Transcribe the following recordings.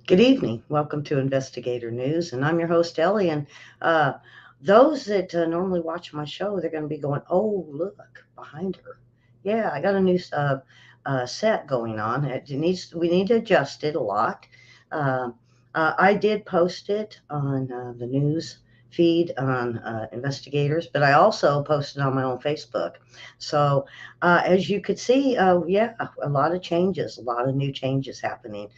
Good evening. Welcome to Investigator News, and I'm your host Ellie. And uh, those that normally watch my show, they're going to be going, "Oh, look behind her." Yeah, I got a new set going on. We need to adjust it a lot. Uh, I did post it on the news feed on investigators, but I also posted on my own Facebook. So as you could see, yeah, a lot of changes, a lot of new changes happening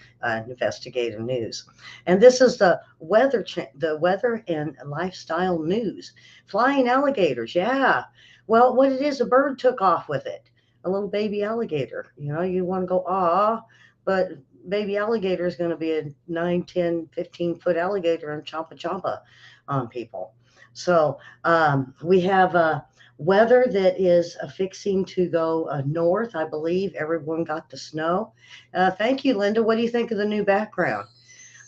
investigative news. And this is the the weather and lifestyle news. Flying alligators, yeah. Well, what it is, a bird took off with it. A little baby alligator. You know, you want to go, ah, but baby alligator is going to be a 9, 10, 15-foot alligator and chompa chompa on people. So we have weather that is fixing to go north. I believe everyone got the snow. Thank you, Linda. What do you think of the new background?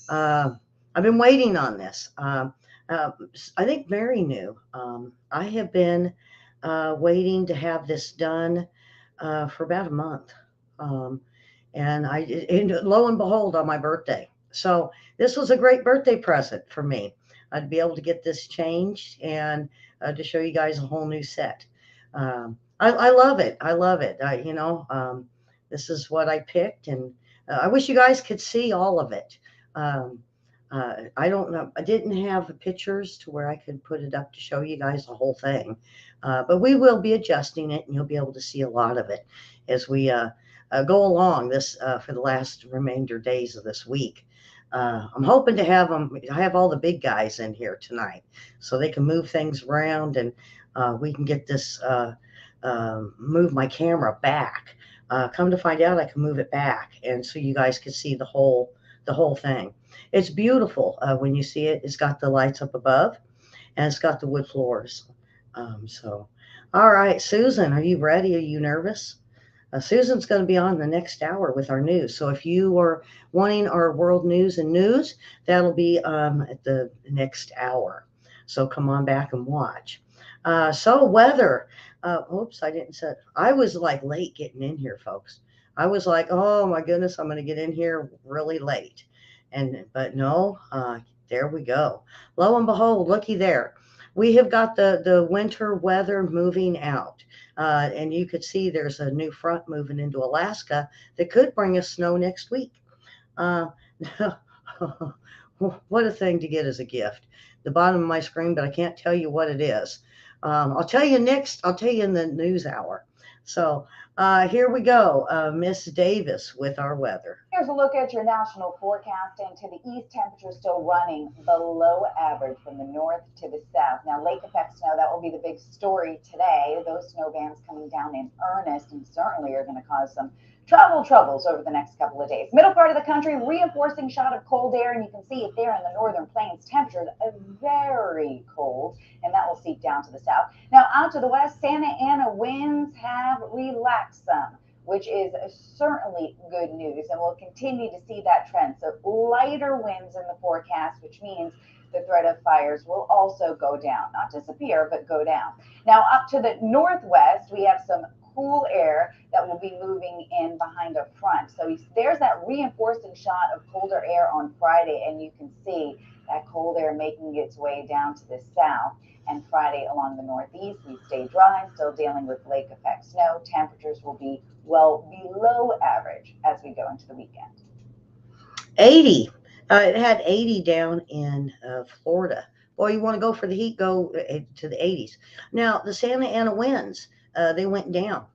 Uh, I've been waiting on this. Uh, I think Mary knew. I have been waiting to have this done for about a month. Um, and lo and behold, on my birthday. So this was a great birthday present for me. I'd be able to get this changed and to show you guys a whole new set. I love it. I love it. This is what I picked, and I wish you guys could see all of it. Um, I don't know. I didn't have the pictures to where I could put it up to show you guys the whole thing, but we will be adjusting it, and you'll be able to see a lot of it as we go along this for the last remainder days of this week. I'm hoping to have them. I have all the big guys in here tonight, so they can move things around, and we can get this move my camera back. Come to find out, I can move it back, and so you guys can see the whole thing. It's beautiful when you see it. It's got the lights up above, and it's got the wood floors. So, all right, Susan, are you ready? Are you nervous? Susan's going to be on the next hour with our news. So if you are wanting our world news and news, that'll be at the next hour. So come on back and watch. So weather. Oops, I didn't say. I was like late getting in here, folks. I was like, oh my goodness, I'm going to get in here really late, but no, there we go. Lo and behold, looky there. We have got the winter weather moving out. And you could see there's a new front moving into Alaska that could bring us snow next week. Uh, what a thing to get as a gift. The bottom of my screen, but I can't tell you what it is. I'll tell you next. I'll tell you in the news hour. So here we go. Miss Davis with our weather. Here's a look at your national forecast, and to the east, temperatures still running below average from the north to the south. Now, lake effect snow, that will be the big story today. Those snow bands coming down in earnest and certainly are going to cause some travel troubles over the next couple of days. Middle part of the country, reinforcing shot of cold air, and you can see it there in the northern plains. Temperatures are very cold, and that will seep down to the south. Now, out to the west, Santa Ana winds have relaxed some, which is certainly good news. And we'll continue to see that trend. So lighter winds in the forecast, which means the threat of fires will also go down, not disappear, but go down. Now, up to the northwest, we have some cool air that will be moving in behind a front. So there's that reinforcing shot of colder air on Friday, and you can see that cold air making its way down to the south. And Friday along the northeast, we stay dry, still dealing with lake effect snow. Temperatures will be well below average as we go into the weekend. 80. It had 80 down in Florida. Boy, you want to go for the heat, go to the 80s. Now, the Santa Ana winds, they went down.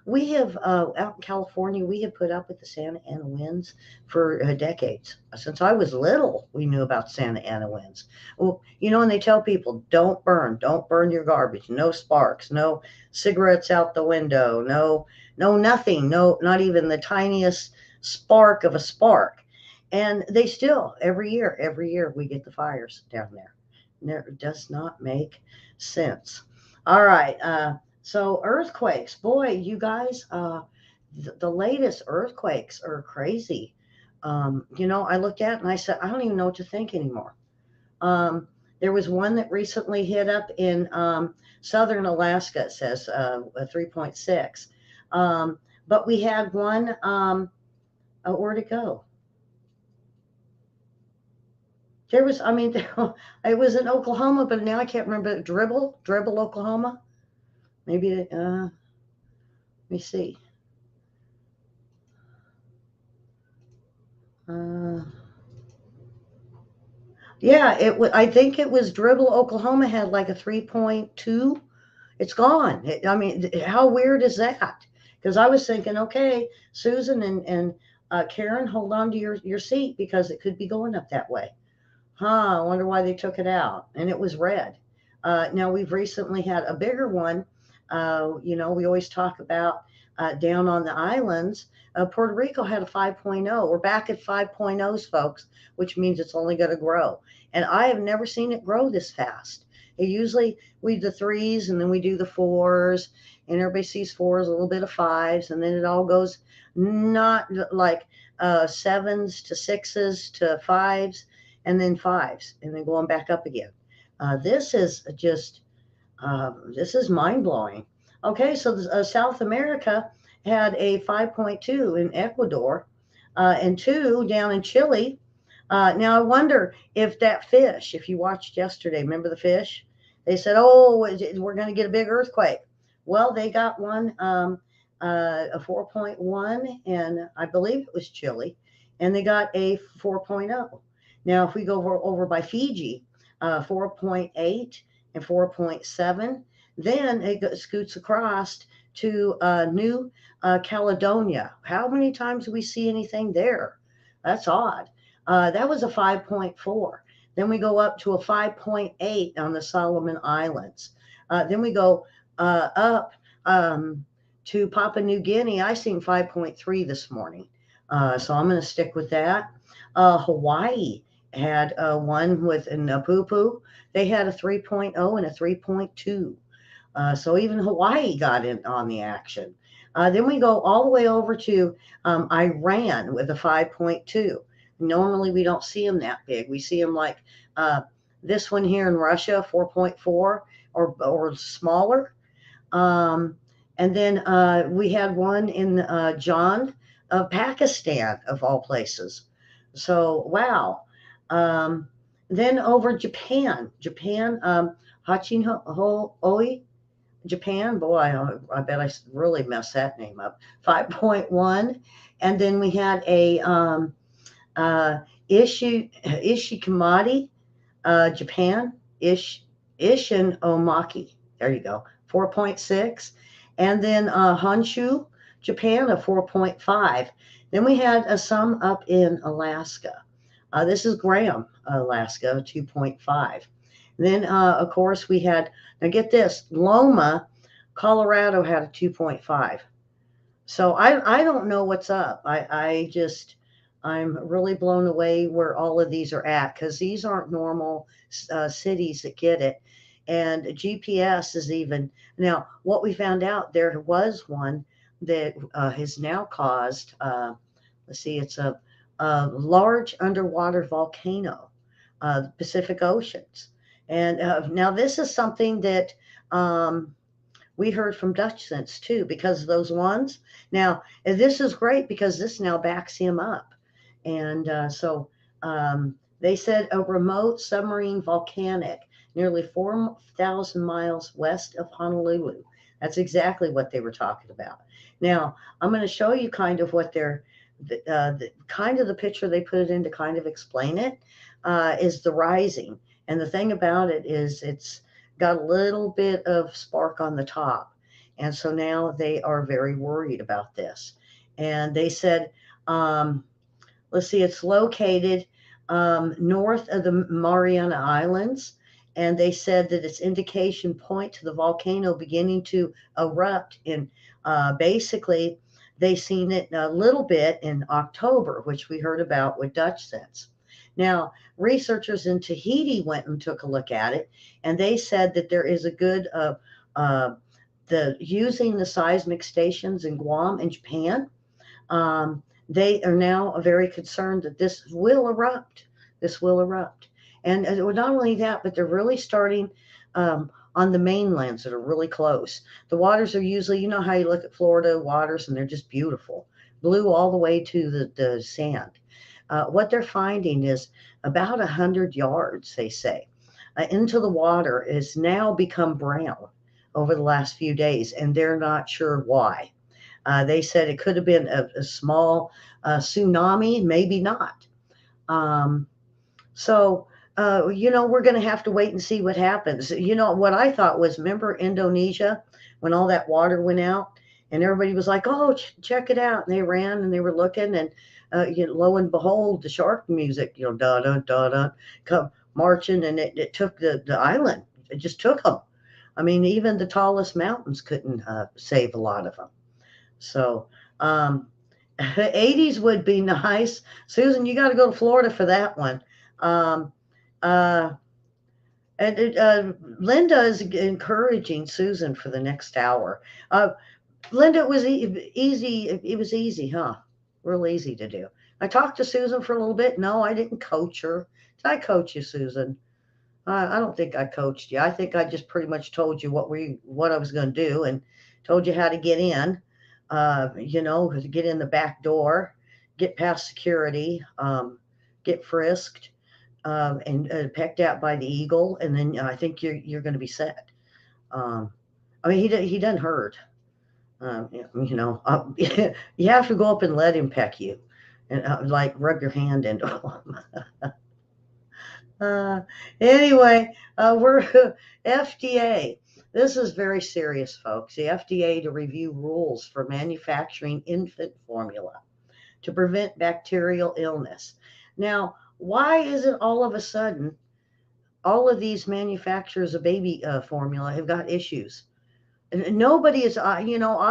We have out in California, we have put up with the Santa Ana winds for decades. Since I was little, we knew about Santa Ana winds. Well, and they tell people don't burn your garbage, no sparks, no cigarettes out the window, no nothing, no, not even the tiniest spark of a spark. And they still, every year we get the fires down there. It does not make sense. All right. So earthquakes, boy, you guys, the latest earthquakes are crazy. I looked at it and I said, I don't even know what to think anymore. There was one that recently hit up in southern Alaska, it says a 3.6. But we had one, where'd it go? There was, I mean, it was in Oklahoma, but now I can't remember. Dribble, Oklahoma. Maybe. Let me see. Uh, yeah, I think it was Dribble, Oklahoma had like a 3.2. It's gone. I mean, how weird is that? Because I was thinking, okay, Susan and Karen, hold on to your seat because it could be going up that way. Huh, I wonder why they took it out. And it was red. Now, we've recently had a bigger one. We always talk about down on the islands. Puerto Rico had a 5.0. We're back at 5.0s, folks, which means it's only going to grow. And I have never seen it grow this fast. Usually we do the threes and then we do the fours, and everybody sees fours, a little bit of fives, and then it all goes not like sevens to sixes to fives and then fives, and then going back up again. This is just this is mind blowing. Okay, so South America had a 5.2 in Ecuador, and two down in Chile. Now I wonder if that fish, if you watched yesterday, remember the fish? They said, "Oh, we're going to get a big earthquake." Well, they got one, a 4.1, and I believe it was Chile, and they got a 4.0. Now, if we go over by Fiji, 4.8 and 4.7, then it scoots across to New Caledonia. How many times do we see anything there? That's odd. That was a 5.4. Then we go up to a 5.8 on the Solomon Islands. Then we go up to Papua New Guinea. I seen 5.3 this morning. So I'm going to stick with that. Hawaii had one with in Napupu. They had a 3.0 and a 3.2. So even Hawaii got in on the action. Then we go all the way over to Iran with a 5.2. Normally we don't see them that big. We see them like uh, this one here in Russia, 4.4 or smaller. Um, and then we had one in John of Pakistan, of all places. So, wow. Um, then over Japan, Hachinooi, Japan, boy, I bet I really messed that name up. 5.1. And then we had a uh, Ishikamati, Japan, Ishin Omaki. There you go, 4.6. And then Honshu, Japan, a 4.5. Then we had some up in Alaska. This is Graham, Alaska, 2.5. Then, of course, we had, now get this, Loma, Colorado had a 2.5. So I don't know what's up. I'm really blown away where all of these are at because these aren't normal cities that get it. And GPS is even now what we found out there was one that has now caused, let's see, it's a large underwater volcano, the Pacific Oceans. And now this is something that we heard from Dutch Sense too, because of those ones. Now, this is great because this now backs him up. And they said a remote submarine volcanic nearly 4,000 miles west of Honolulu. That's exactly what they were talking about. Now, I'm going to show you kind of what they're, kind of the picture they put it in to kind of explain it is the rising. And the thing about it is it's got a little bit of spark on the top. And so now they are very worried about this. And they said, um, let's see, it's located north of the Mariana Islands. And they said that its indication point to the volcano beginning to erupt. And basically, they seen it a little bit in October, which we heard about with Dutch Sense. Now, researchers in Tahiti went and took a look at it, and they said that there is a good uh, the using the seismic stations in Guam and Japan. Um, they are now very concerned that this will erupt. This will erupt, and not only that, but they're really starting. On the mainlands that are really close. The waters are usually, you know how you look at Florida waters and they're just beautiful, blue all the way to the sand. What they're finding is about 100 yards, they say, into the water is now become brown over the last few days, and they're not sure why. They said it could have been a small tsunami, maybe not. Um, so, we're going to have to wait and see what happens. What I thought was, remember Indonesia when all that water went out and everybody was like, oh, check it out. And they ran and they were looking and, lo and behold, the shark music, da da da da, come marching and it took the island. It just took them. I mean, even the tallest mountains couldn't save a lot of them. So, um, 80s would be nice. Susan, you got to go to Florida for that one. Um, uh, and Linda is encouraging Susan for the next hour. Uh, Linda, it was easy. It was easy, huh? Real easy to do. I talked to Susan for a little bit. No, I didn't coach her. Did I coach you, Susan? I don't think I coached you. I think I just pretty much told you what I was going to do and told you how to get in. To get in the back door, get past security, get frisked, and pecked out by the eagle, and then I think you're going to be set. Um, I mean, he doesn't hurt. You have to go up and let him peck you, and like rub your hand into him. Uh, anyway, we're FDA. This is very serious, folks. The FDA to review rules for manufacturing infant formula to prevent bacterial illness. Now, why is it all of a sudden all of these manufacturers of baby formula have got issues? And nobody is, I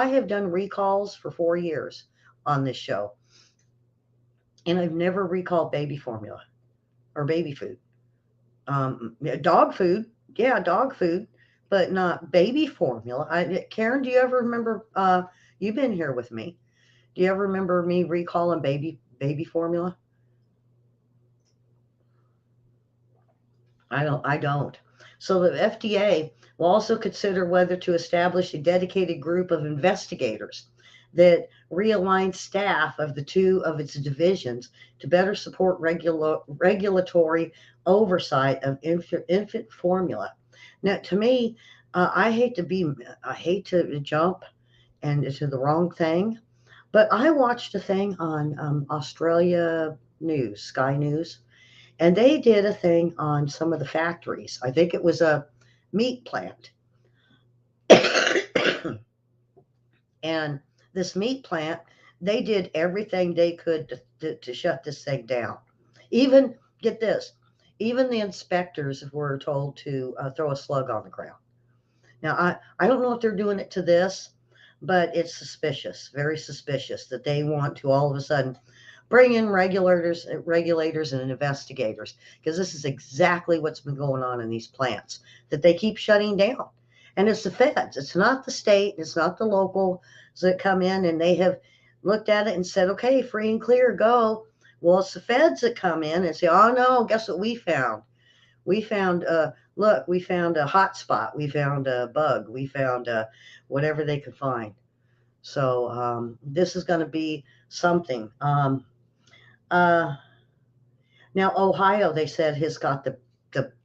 have done recalls for 4 years on this show, and I've never recalled baby formula or baby food. Dog food, yeah, dog food, but not baby formula. Karen, do you ever remember? You've been here with me. Do you ever remember me recalling baby formula? I don't. I don't. So the FDA will also consider whether to establish a dedicated group of investigators that realign staff of the two of its divisions to better support regulatory oversight of infant formula. Now, to me, I hate to jump and to the wrong thing, but I watched a thing on Australia News, Sky News, and they did a thing on some of the factories. I think it was a meat plant. And this meat plant, they did everything they could to shut this thing down. Even, get this, even the inspectors were told to throw a slug on the ground. Now, I don't know if they're doing it to this, but it's suspicious, very suspicious that they want to all of a sudden bring in regulators and investigators, because this is exactly what's been going on in these plants that they keep shutting down. And it's the feds. It's not the state. It's not the local that come in and they have looked at it and said, okay, free and clear, go. Well, it's the feds that come in and say, oh no, guess what we found? We found, look, we found a hot spot. We found a bug. We found whatever they could find. So this is going to be something. Uh, Now, Ohio, they said, has got the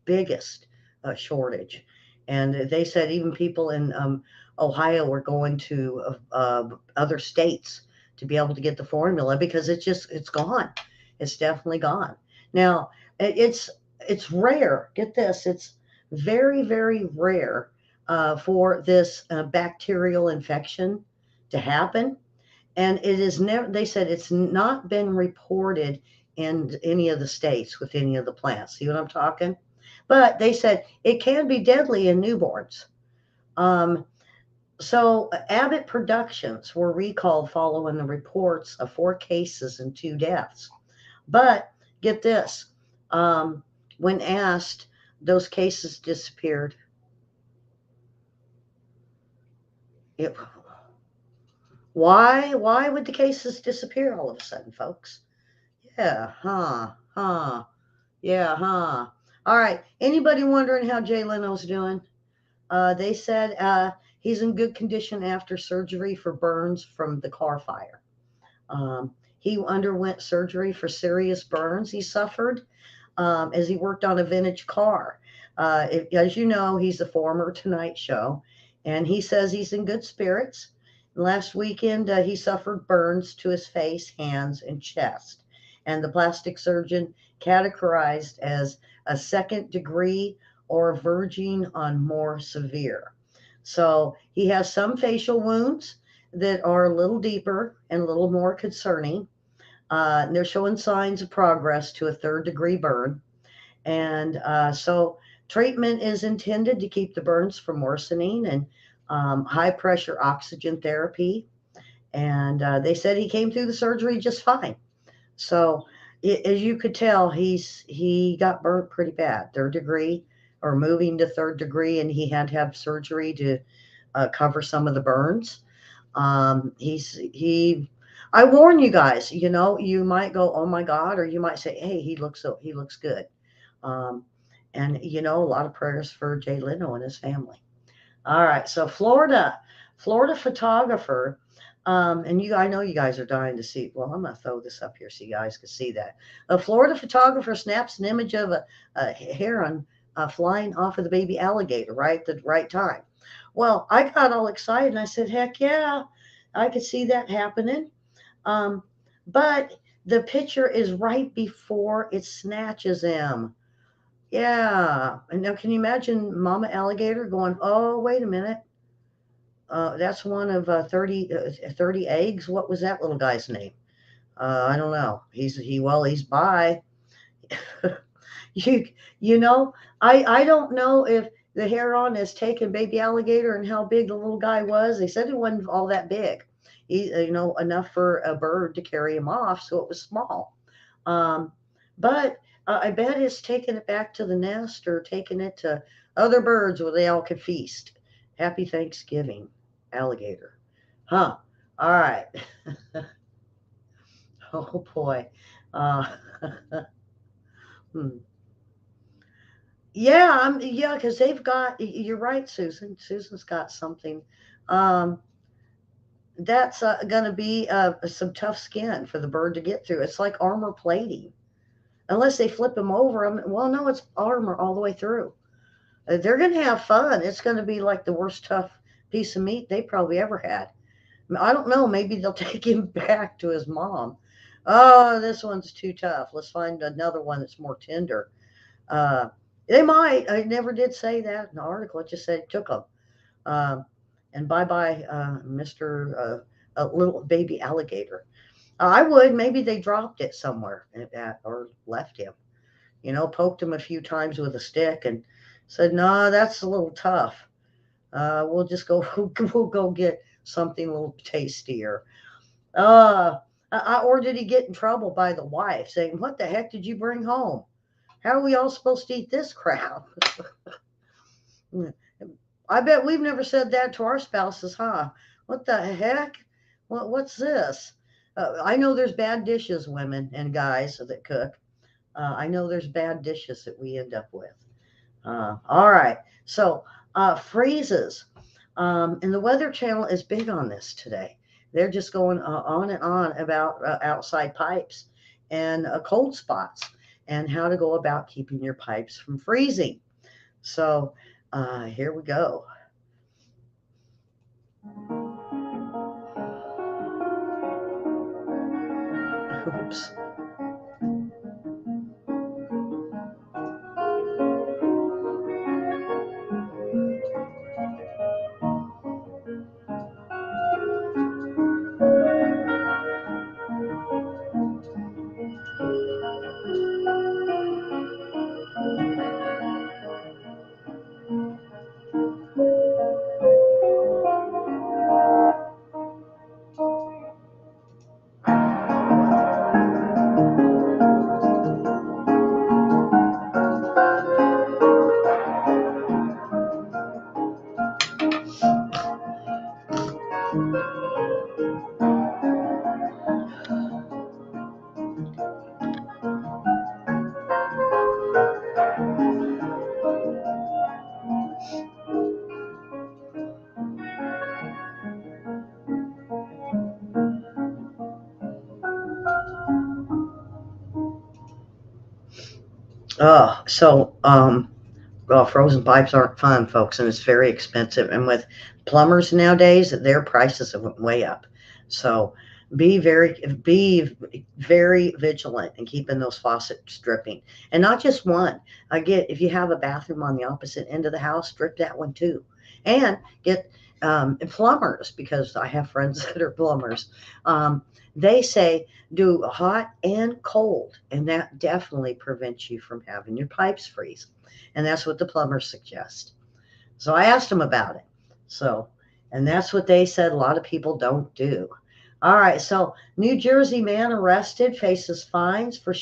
biggest shortage. And they said even people in Ohio were going to other states to be able to get the formula because it's gone. It's definitely gone. Now, it's rare. Get this, it's very, very rare for this bacterial infection to happen, and it is never, they said it's not been reported in any of the states with any of the plants. See what I'm talking? But they said it can be deadly in newborns. Um, so Abbott Productions were recalled following the reports of 4 cases and 2 deaths. But get this, um, when asked, those cases disappeared. It, why would the cases disappear all of a sudden, folks? Yeah, huh, huh. Yeah, huh. All right. Anybody wondering how Jay Leno's doing? They said he's in good condition after surgery for burns from the car fire. He underwent surgery for serious burns he suffered as he worked on a vintage car. As you know, he's a former Tonight Show, and he says he's in good spirits. Last weekend, he suffered burns to his face, hands, and chest, and the plastic surgeon categorized as a second degree or verging on more severe. So he has some facial wounds that are a little deeper and a little more concerning. They're showing signs of progress to a third degree burn. And so treatment is intended to keep the burns from worsening and high pressure oxygen therapy. And they said he came through the surgery just fine. So as you could tell, he got burnt pretty bad, third degree or moving to third degree, and he had to have surgery to cover some of the burns. He. I warn you guys. You know, you might go, "Oh my God," or you might say, "Hey, he looks good." Um, and you know, a lot of prayers for Jay Leno and his family. All right, so Florida photographer, and I know you guys are dying to see. Well, I'm gonna throw this up here so you guys can see that. A Florida photographer snaps an image of a heron flying off of the baby alligator right at the right time. Well, I got all excited and I said, "Heck yeah, I could see that happening." Um, but the picture is right before it snatches him. Yeah. And now can you imagine Mama Alligator going, oh, wait a minute. That's one of 30 eggs. What was that little guy's name? I don't know. He's by. you, you know, I don't know if the heron has taken baby alligator and how big the little guy was. They said it wasn't all that big. Enough for a bird to carry him off. So it was small. Um, but I bet it's taking it back to the nest or taking it to other birds where they all could feast. Happy Thanksgiving, alligator. Huh. All right. Oh boy. Uh, hmm. Yeah, because they've got. You're right, Susan. Susan's got something. Um, that's going to be some tough skin for the bird to get through. It's like armor plating, unless they flip him over. Well, no, it's armor all the way through. They're going to have fun. It's going to be like the worst tough piece of meat they probably ever had. I don't know. Maybe they'll take him back to his mom. Oh, this one's too tough. Let's find another one that's more tender. Uh, they might. I never did say that in the article. It just said it took them. Um, and bye bye, Mr. Little baby alligator. I would. Maybe they dropped it somewhere or left him. Poked him a few times with a stick and said, "No, that's a little tough. We'll just go. We'll go get something a little tastier." Uh, or did he get in trouble by the wife saying, "What the heck did you bring home? How are we all supposed to eat this crap?" I bet we've never said that to our spouses, huh? What the heck? What's this? I know there's bad dishes, women and guys that cook. I know there's bad dishes that we end up with. All right. So, freezes. And the Weather Channel is big on this today. They're just going on and on about outside pipes and cold spots and how to go about keeping your pipes from freezing. So, here we go. Oops. So well, frozen pipes aren't fun, folks, and it's very expensive. And with plumbers nowadays, their prices have went way up. So be very vigilant in keeping those faucets dripping, and not just one. I get if you have a bathroom on the opposite end of the house, drip that one too, and get plumbers because I have friends that are plumbers. Um, they say do hot and cold, and that definitely prevents you from having your pipes freeze, and that's what the plumbers suggest. So I asked them about it. So, and that's what they said a lot of people don't do. All right, so New Jersey man arrested faces fines for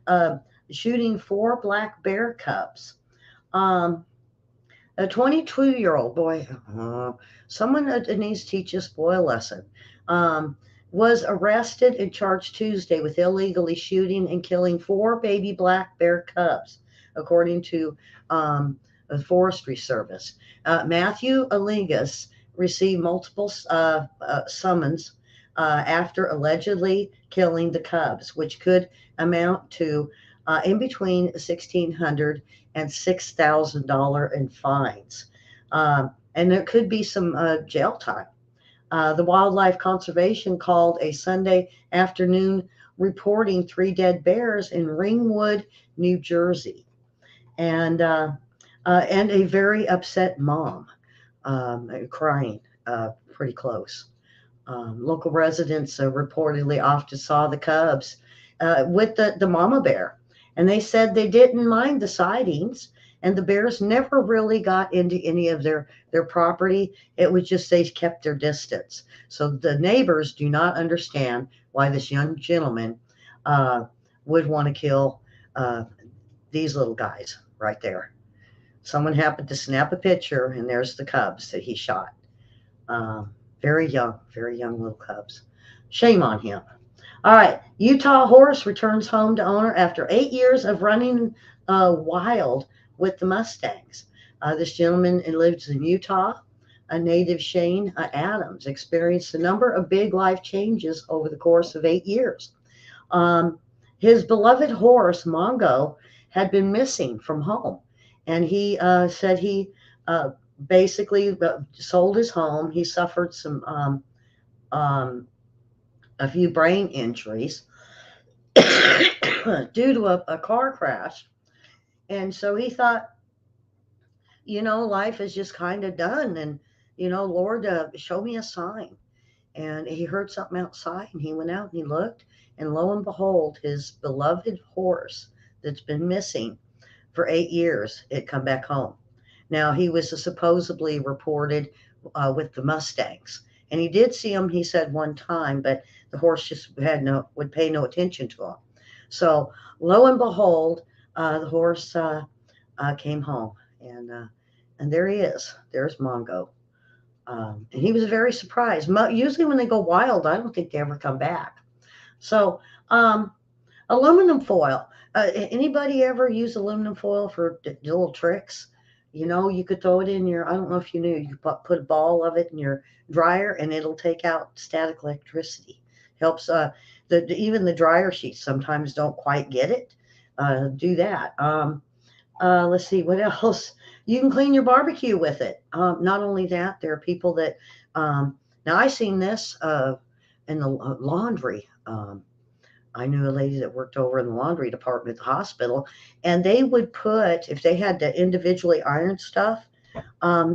uh, shooting four black bear cubs. Um, a 22-year-old boy, someone that needs to teach this boy a lesson, um, was arrested and charged Tuesday with illegally shooting and killing four baby black bear cubs, according to the Forestry Service. Matthew Aligas received multiple summons after allegedly killing the cubs, which could amount to in between 1,600 and $6,000 in fines. And there could be some jail time. The Wildlife Conservation called a Sunday afternoon reporting three dead bears in Ringwood, New Jersey, and a very upset mom crying pretty close. Local residents reportedly often saw the cubs with the mama bear, and they said they didn't mind the sightings, and the bears never really got into any of their property. It was just they kept their distance. So the neighbors do not understand why this young gentleman uh, would want to kill uh, these little guys right there. Someone happened to snap a picture, and there's the cubs that he shot. Um, very young little cubs. Shame on him. All right, Utah horse returns home to owner after 8 years of running wild with the Mustangs. This gentleman lives in Utah. A native, Shane Adams, experienced a number of big life changes over the course of 8 years. Um, his beloved horse, Mongo, had been missing from home, and he said he uh, basically sold his home. He suffered um, a few brain injuries due to a car crash. And so he thought, life is just kind of done. And, Lord, show me a sign. And he heard something outside and he went out and he looked. And lo and behold, his beloved horse that's been missing for 8 years had come back home. Now, he was supposedly reported with the Mustangs. And he did see him, he said, one time, but the horse just would pay no attention to him. So lo and behold, the horse came home, and there he is. There's Mongo, and he was very surprised. Usually, when they go wild, I don't think they ever come back. So, um, aluminum foil. Anybody ever use aluminum foil for little tricks? You could throw it in your. I don't know if you knew. You put a ball of it in your dryer, and it'll take out static electricity. Helps. Even the dryer sheets sometimes don't quite get it. Do that. Let's see what else. You can clean your barbecue with it. Not only that, there are people that. Now I seen this in the laundry. I knew a lady that worked over in the laundry department at the hospital, and they would put, if they had to individually iron stuff,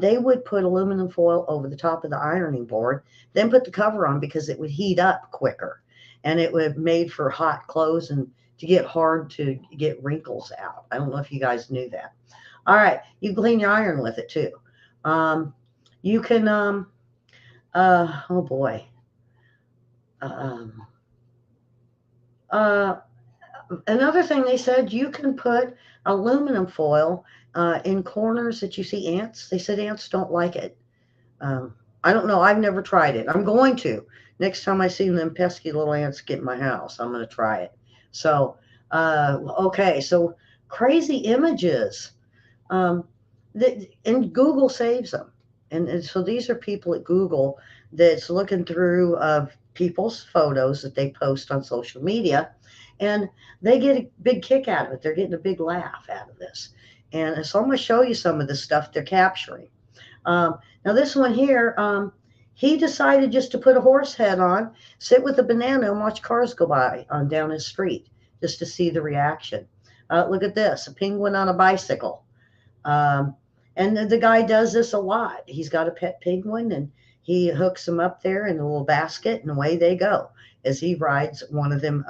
they would put aluminum foil over the top of the ironing board, then put the cover on because it would heat up quicker, and it would made for hot clothes and to get hard to get wrinkles out. I don't know if you guys knew that. All right, you clean your iron with it too. Um, you can, oh boy, um, uh, another thing they said you can put aluminum foil in corners that you see ants. They said ants don't like it. Um, I don't know. I've never tried it. I'm going to. Next time I see them pesky little ants get in my house, I'm going to try it. So, okay. So, crazy images. Um, and Google saves them. And so these are people at Google that's looking through people's photos that they post on social media, and they get a big kick out of it. They're getting a big laugh out of this. And so I'm going to show you some of the stuff they're capturing. Now, this one here, he decided just to put a horse head on, sit with a banana, and watch cars go by on down his street just to see the reaction. Look at this, a penguin on a bicycle. Um, and the guy does this a lot. He's got a pet penguin and he hooks them up there in a little basket and away they go as he rides one of them.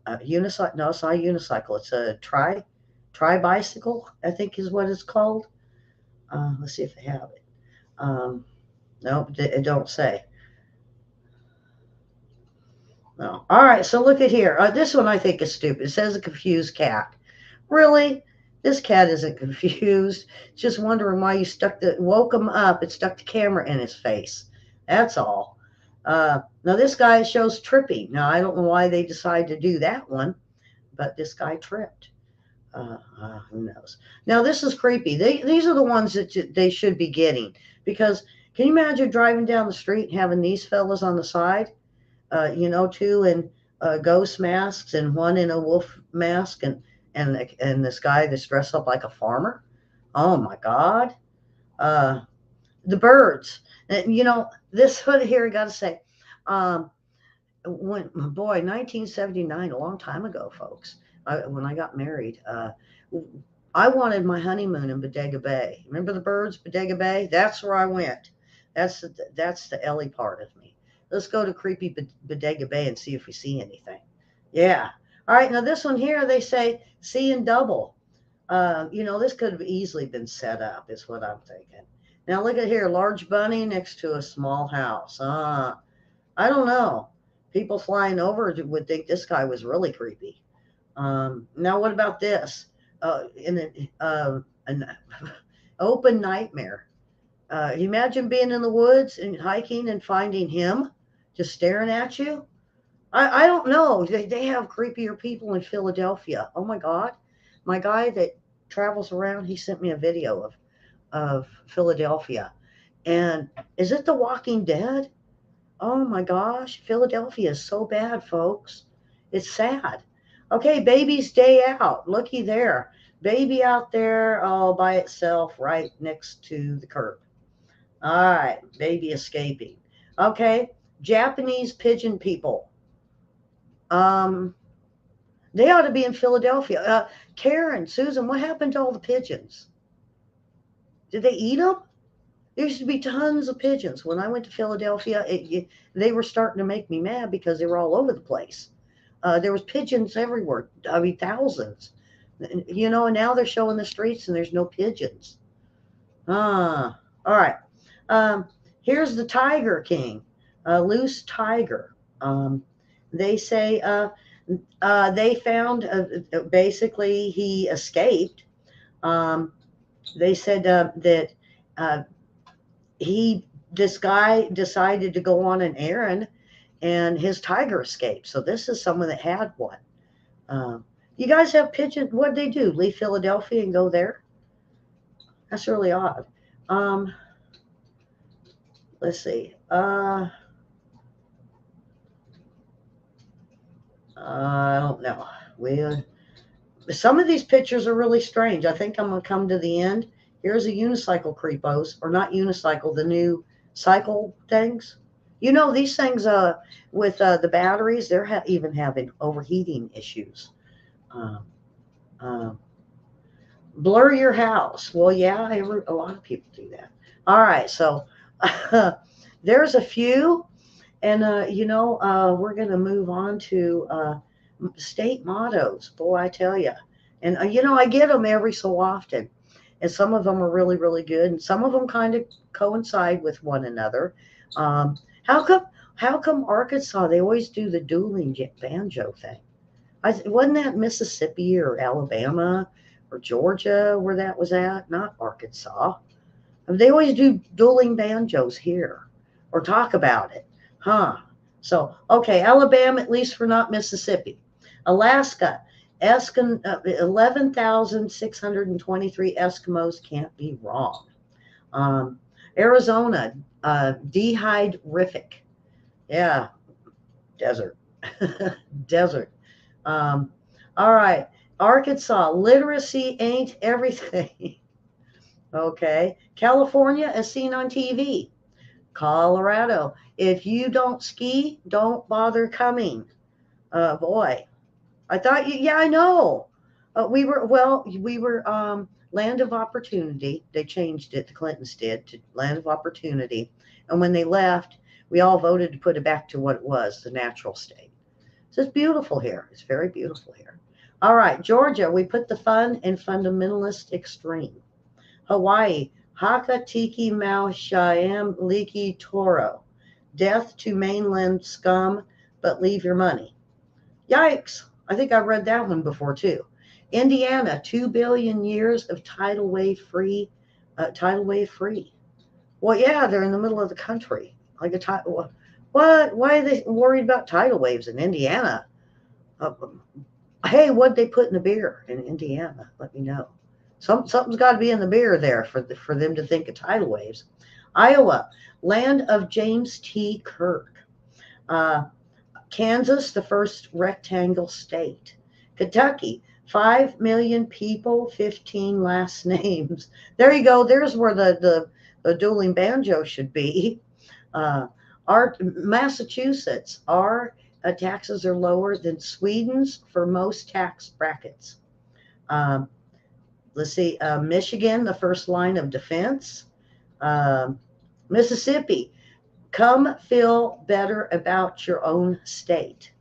Unicycle? No, it's not a unicycle. It's a tri bicycle, I think is what it's called. Let's see if they have it. No, it don't say. No. All right, so look at here. This one I think is stupid. It says a confused cat. Really? This cat isn't confused. It's just wondering why you woke him up and stuck the camera in his face. That's all. Now this guy shows tripping. Now I don't know why they decided to do that one, but this guy tripped. Who knows? Now this is creepy. These are the ones that they should be getting because can you imagine driving down the street and having these fellas on the side? Two in ghost masks and one in a wolf mask, and this guy that's dressed up like a farmer. Oh my God! Uh, the birds. And, this hood here. I got to say, um, when boy, 1979, a long time ago, folks. When I got married, I wanted my honeymoon in Bodega Bay. Remember the birds, Bodega Bay? That's where I went. That's the Ellie part of me. Let's go to creepy Bodega Bay and see if we see anything. Yeah. All right. Now this one here, they say seeing double. This could have easily been set up, is what I'm thinking. Now look at here, large bunny next to a small house. I don't know. People flying over would think this guy was really creepy. Now what about this? An open nightmare. Imagine being in the woods and hiking and finding him just staring at you. I don't know. They have creepier people in Philadelphia. Oh my God. My guy that travels around, he sent me a video of Philadelphia. And is it The Walking Dead? Oh my gosh. Philadelphia is so bad, folks. It's sad. Okay, baby's day out. Looky there. Baby out there all by itself right next to the curb. All right, baby escaping. Okay, Japanese pigeon people. Um, they ought to be in Philadelphia. Karen, Susan, what happened to all the pigeons? Did they eat them? There used to be tons of pigeons. When I went to Philadelphia, they were starting to make me mad because they were all over the place. There was pigeons everywhere. I mean, thousands. And now they're showing the streets and there's no pigeons. All right. Um, Here's the Tiger King, a loose tiger. They say they found basically he escaped. Um, they said that uh, this guy decided to go on an errand and his tiger escaped. So this is someone that had one. You guys have pigeons? What'd they do? Leave Philadelphia and go there? That's really odd. Um, let's see. I don't know. We Some of these pictures are really strange. I think I'm gonna come to the end. Here's a unicycle creepos, or not unicycle, the new cycle things. These things with the batteries, they're even having overheating issues. Um, um, Blur your house. Well, yeah, a lot of people do that. All right, so there's a few, and we're going to move on to state mottos. Boy, I tell you, and I get them every so often, and some of them are really, really good, and some of them kind of coincide with one another. Um, how come? How come Arkansas? They always do the dueling banjo thing. Wasn't that Mississippi or Alabama or Georgia where that was at? Not Arkansas. They always do dueling banjos here or talk about it. Huh. So, okay, Alabama, at least for not Mississippi. Alaska, 11,623 Eskimos can't be wrong. Um, Arizona, dehydrific. Yeah. desert. Desert. Um, all right. Arkansas, literacy ain't everything. Okay. California, as seen on TV. Colorado, if you don't ski, don't bother coming. Boy, I thought you, yeah, I know. We were land of opportunity. They changed it, the Clintons did, to land of opportunity. And when they left, we all voted to put it back to what it was, the natural state. So it's beautiful here. It's very beautiful here. All right, Georgia, we put the fun in fundamentalist extreme. Hawaii, Haka Tiki Mau Siam Liki Toro. Death to mainland scum, but leave your money. Yikes. I think I've read that one before too. Indiana, 2 billion years of tidal wave free. Well, yeah, they're in the middle of the country. Like a tidal. What? Why are they worried about tidal waves in Indiana? Uh, hey, what'd they put in the beer in Indiana? Let me know. Something's got to be in the beer there for them to think of tidal waves. Iowa, land of James T. Kirk. Uh, Kansas, the first rectangle state. Kentucky, 5 million people, 15 last names. There you go. There's where the dueling banjo should be. Uh, our Massachusetts, our taxes are lower than Sweden's for most tax brackets. Um, let's see, Michigan, the first line of defense. Um, Mississippi, come feel better about your own state.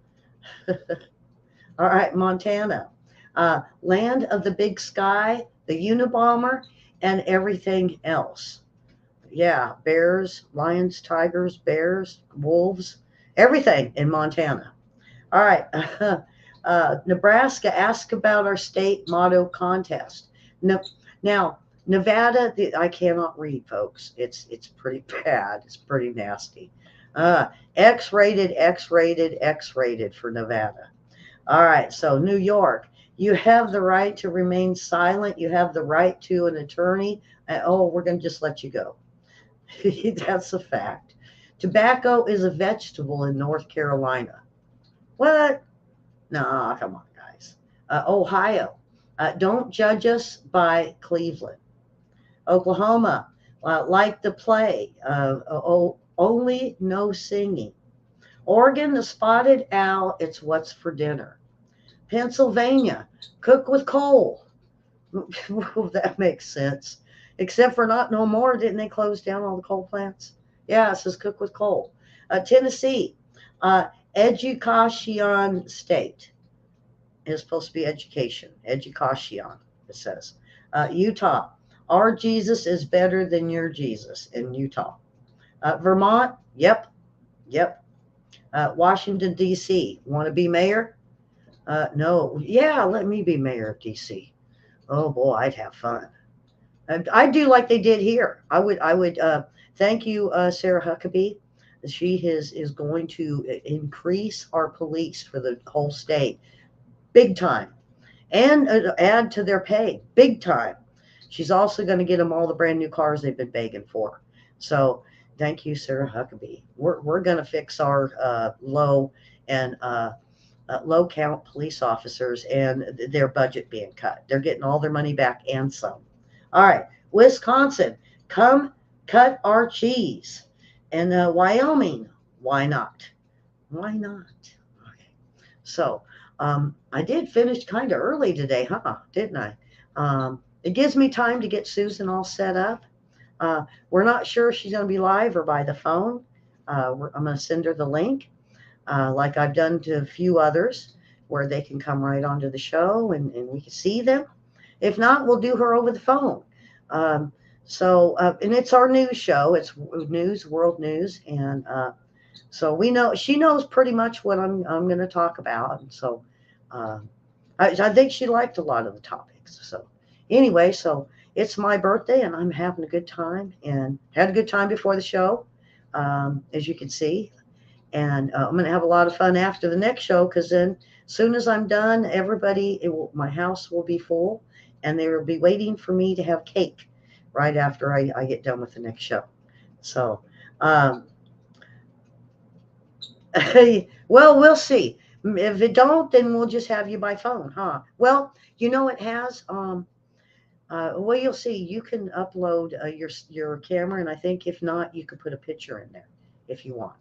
All right, Montana, land of the big sky, the Unabomber, and everything else. Yeah, bears, lions, tigers, bears, wolves, everything in Montana. All right, Nebraska, ask about our state motto contest. No, now, Nevada, I cannot read, folks. It's pretty bad. It's pretty nasty. Uh, X-rated, X-rated, X-rated for Nevada. All right, so New York, you have the right to remain silent. You have the right to an attorney. Oh, we're going to just let you go. That's a fact. Tobacco is a vegetable in North Carolina. What? No, come on, guys. Ohio, don't judge us by Cleveland. Oklahoma, like the play, only no singing. Oregon, the spotted owl, it's what's for dinner. Pennsylvania, cook with coal. That makes sense. Except for not no more. Didn't they close down all the coal plants? Yeah, it says cook with coal. Tennessee, education state. It's supposed to be education. Education, it says. Utah, our Jesus is better than your Jesus in Utah. Vermont, yep, yep. Washington, D.C., want to be mayor? No. Yeah, let me be mayor of D.C. Oh boy, I'd have fun. I'd do like they did here. I would thank you, Sarah Huckabee. She is going to increase our police for the whole state big time and add to their pay big time. She's also going to get them all the brand new cars they've been begging for. So thank you, Sarah Huckabee. We're going to fix our low count police officers and their budget being cut. They're getting all their money back and some. All right, Wisconsin, come cut our cheese. And Wyoming, why not? Why not? Okay. So I did finish kind of early today, huh? Didn't I? It gives me time to get Susan all set up. We're not sure if she's going to be live or by the phone. I'm going to send her the link, like I've done to a few others, where they can come right onto the show and we can see them. If not, we'll do her over the phone. Um, and it's our news show. It's news, world news, and so we know she knows pretty much what I'm going to talk about. And so uh, I think she liked a lot of the topics. So anyway, so it's my birthday and I'm having a good time and had a good time before the show, as you can see. And I'm going to have a lot of fun after the next show because then, as soon as I'm done, my house will be full, and they will be waiting for me to have cake right after I get done with the next show. So, um, Well, we'll see. If it don't, then we'll just have you by phone, huh? Well, it has. Well, you'll see. You can upload your camera, and I think if not, you could put a picture in there if you want,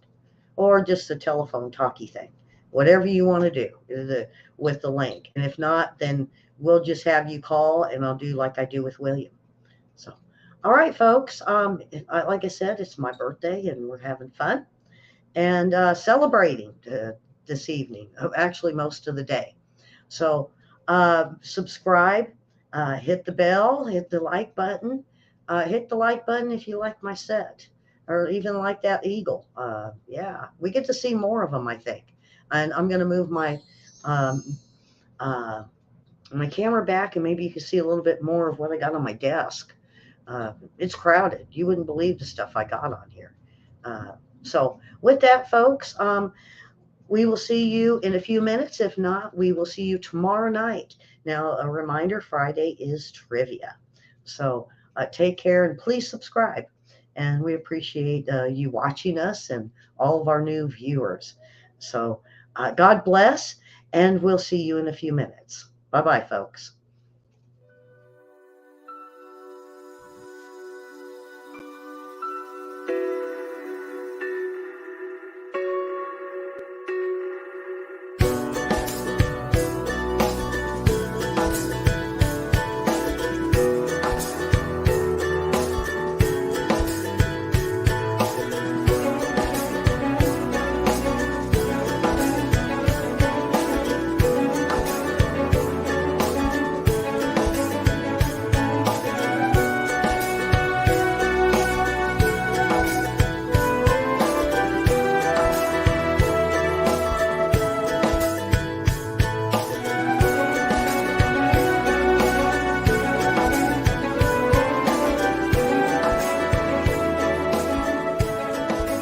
or just a telephone talkie thing, whatever you want to do with the link. And if not, then we'll just have you call, and I'll do like I do with William. So, all right, folks. Like I said, it's my birthday, and we're having fun and celebrating this evening. Actually, most of the day. So subscribe, hit the bell, hit the like button, hit the like button if you like my set, or even like that eagle. Yeah, we get to see more of them, I think. And I'm going to move um, uh, my camera back, and maybe you can see a little bit more of what I got on my desk. It's crowded. You wouldn't believe the stuff I got on here. Uh, so with that, folks, we will see you in a few minutes. If not, we will see you tomorrow night. Now, a reminder, Friday is trivia. So take care and please subscribe. And we appreciate you watching us and all of our new viewers. So God bless, and we'll see you in a few minutes. Bye bye, folks.